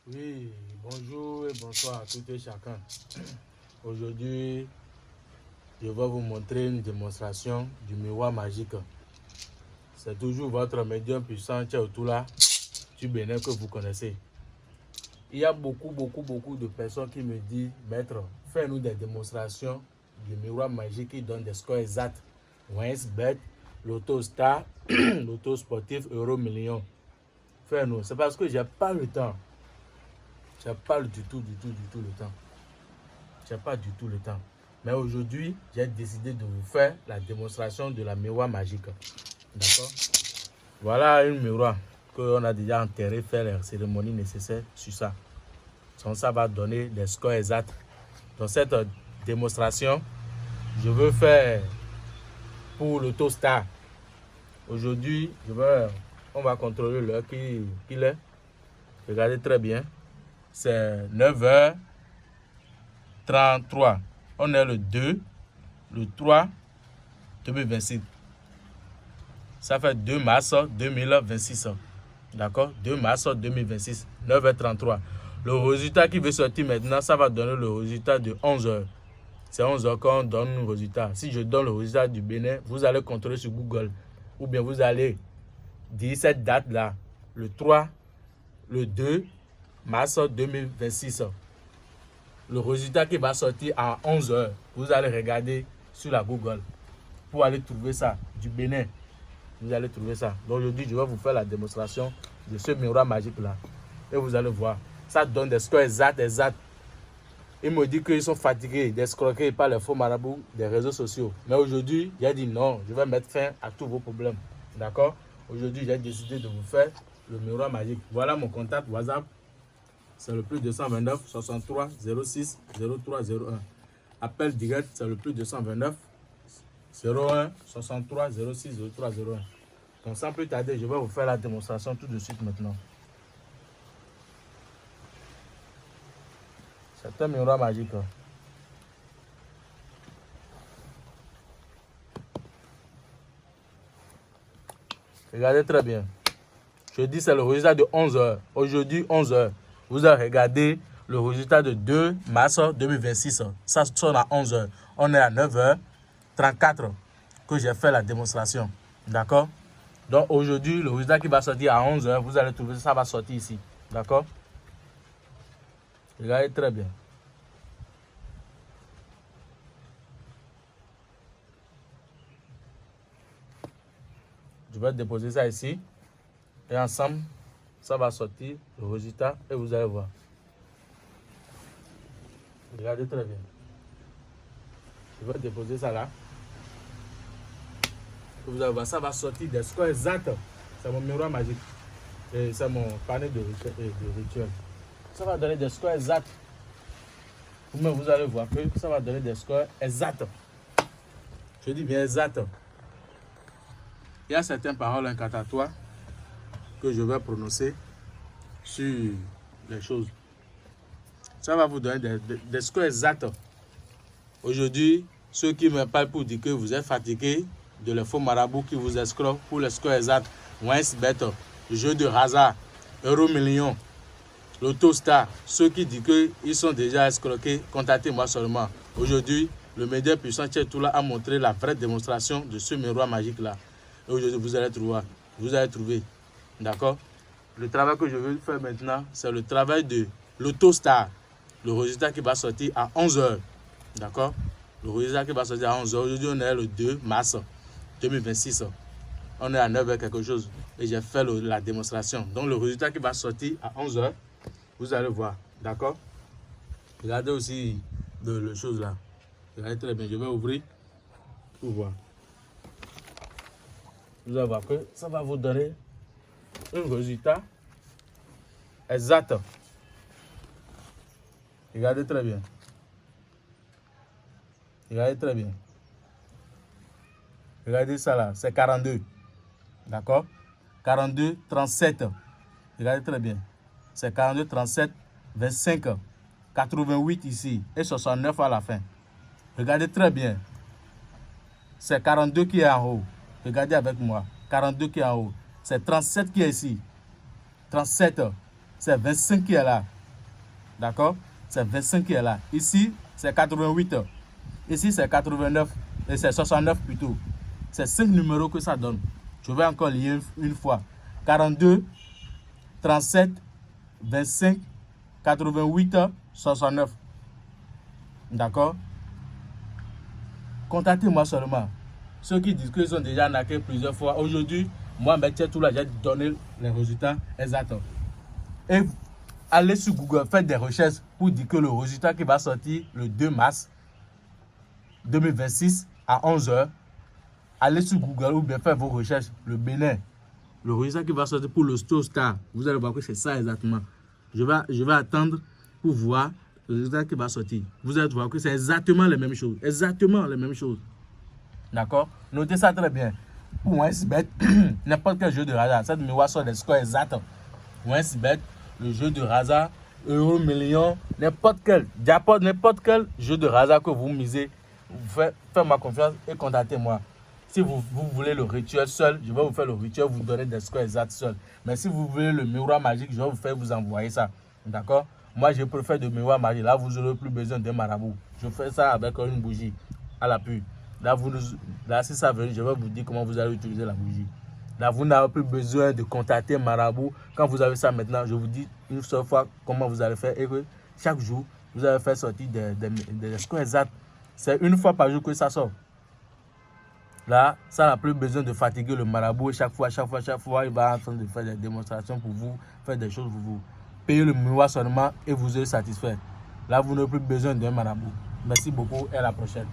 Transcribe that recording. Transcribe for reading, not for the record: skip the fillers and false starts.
Oui, bonjour et bonsoir à tout et chacun. Aujourd'hui, je vais vous montrer une démonstration du miroir magique. C'est toujours votre médium puissant Tchaotoula du Bénin que vous connaissez. Il y a beaucoup de personnes qui me disent, maître, fais-nous des démonstrations du miroir magique qui donne des scores exacts. WinsBet, Lotto Star, Lotto Sportif, Euro Million. Fais-nous. C'est parce que j'ai pas le temps. J'ai pas du tout le temps. J'ai pas du tout le temps. Mais aujourd'hui, j'ai décidé de vous faire la démonstration de la miroir magique. D'accord? Voilà une miroir qu'on a déjà enterré, faire les cérémonies nécessaires sur ça. Donc ça va donner des scores exacts. Dans cette démonstration, je veux faire pour le Star. Aujourd'hui, on va contrôler l'heure qu'il est. Regardez très bien. C'est 9h33. On est le 2, le 3, 2026. Ça fait 2 mars 2026. D'accord? 2 mars 2026, 9h33. Le résultat qui veut sortir maintenant, ça va donner le résultat de 11h. C'est 11h qu'on donne le résultat. Si je donne le résultat du Bénin, vous allez contrôler sur Google. Ou bien vous allez dire cette date-là, le 3, le 2 mars 2026. Le résultat qui va sortir à 11h, vous allez regarder sur la Google pour aller trouver ça, du Bénin. Vous allez trouver ça. Donc aujourd'hui, je vais vous faire la démonstration de ce miroir magique-là. Et vous allez voir, ça donne des scores exacts. Ils me disent qu'ils sont fatigués d'escroquer par les faux marabouts des réseaux sociaux. Mais aujourd'hui, j'ai dit non, je vais mettre fin à tous vos problèmes. D'accord? Aujourd'hui, j'ai décidé de vous faire le miroir magique. Voilà mon contact WhatsApp. C'est le plus 229 63 06 03 01. Appel direct, c'est le plus 229 01 63 06 03 01. Donc sans plus tarder, je vais vous faire la démonstration tout de suite maintenant. C'est un miroir magique. Regardez très bien. Je dis c'est le résultat de 11h. Aujourd'hui 11h. Vous avez regardé le résultat de 2 mars 2026. Ça sonne à 11h. On est à 9h34 que j'ai fait la démonstration. D'accord? Donc aujourd'hui, le résultat qui va sortir à 11h, vous allez trouver ça va sortir ici. D'accord? Regardez très bien. Je vais déposer ça ici. Et ensemble, ça va sortir le résultat et vous allez voir. Regardez très bien. Je vais déposer ça là. Et vous allez voir, ça va sortir des scores exacts. C'est mon miroir magique. Et c'est mon panneau de rituel. Ça va donner des scores exacts. Vous-même, vous allez voir que ça va donner des scores exacts. Je dis bien exacts. Il y a certaines paroles incantatoires que je vais prononcer sur les choses. Ça va vous donner des scores exacts. Aujourd'hui, ceux qui me parlent pour dire que vous êtes fatigués de les faux marabouts qui vous escroquent pour les scores exacts, WinsBet, jeu de hasard, Euro Million, Lotto Star, ceux qui disent qu'ils sont déjà escroqués, contactez-moi seulement. Aujourd'hui, le média puissant Tchaotoula a montré la vraie démonstration de ce miroir magique-là. Et aujourd'hui, vous allez trouver. D'accord? Le travail que je veux faire maintenant, c'est le travail de Lotto Star. Le résultat qui va sortir à 11h. D'accord? Le résultat qui va sortir à 11h. Aujourd'hui, on est le 2 mars 2026. On est à 9h quelque chose. Et j'ai fait la démonstration. Donc, le résultat qui va sortir à 11h, vous allez voir. D'accord? Regardez aussi le chose là. Regardez très bien. Je vais ouvrir pour voir. Vous allez voir que ça va vous donner un résultat exact. Regardez très bien. Regardez très bien. Regardez ça là, c'est 42. D'accord? 42, 37. Regardez très bien. C'est 42, 37, 25, 88 ici et 69 à la fin. Regardez très bien. C'est 42 qui est en haut. Regardez avec moi. 42 qui est en haut. C'est 37 qui est ici. 37. c'est 25 qui est là. D'accord? C'est 25 qui est là. Ici, c'est 88. Ici, c'est 89. Et c'est 69 plutôt. C'est 5 numéros que ça donne. Je vais encore lire une fois. 42, 37, 25, 88, 69. D'accord? Contactez-moi seulement. Ceux qui disent qu'ils ont déjà arnaqué plusieurs fois. Aujourd'hui, moi, tout là, j'ai donné les résultats exacts. Et allez sur Google, faites des recherches pour dire que le résultat qui va sortir le 2 mars 2026 à 11h, allez sur Google ou bien faites vos recherches. Le Bénin, le résultat qui va sortir pour le Star, vous allez voir que c'est ça exactement. Je vais attendre pour voir le résultat qui va sortir. Vous allez voir que c'est exactement les mêmes choses. Exactement les mêmes choses. D'accord? Notez ça très bien. Pour un Sibet, n'importe quel jeu de hasard, ça me voit sur des scores exacts. Pour un Sibet, le jeu de hasard, euro, million, n'importe quel jeu de hasard que vous misez, faites-moi confiance et contactez-moi. Si vous voulez le rituel seul, je vais vous faire le rituel, vous donner des scores exacts seul. Mais si vous voulez le miroir magique, je vais vous envoyer ça. D'accord? Moi, je préfère de miroir magique. Là, vous n'aurez plus besoin d'un marabout. Je fais ça avec une bougie à l'appui. Là, si ça veut, je vais vous dire comment vous allez utiliser la bougie. Là, vous n'avez plus besoin de contacter un marabout. Quand vous avez ça maintenant, je vous dis une seule fois comment vous allez faire. Et que chaque jour, vous allez faire sortir des scores exacts. C'est une fois par jour que ça sort. Là, ça n'a plus besoin de fatiguer le marabout. Chaque fois, il va en train de faire des démonstrations pour vous, faire des choses pour vous. Payez le miroir seulement et vous serez satisfait. Là, vous n'avez plus besoin d'un marabout. Merci beaucoup et à la prochaine.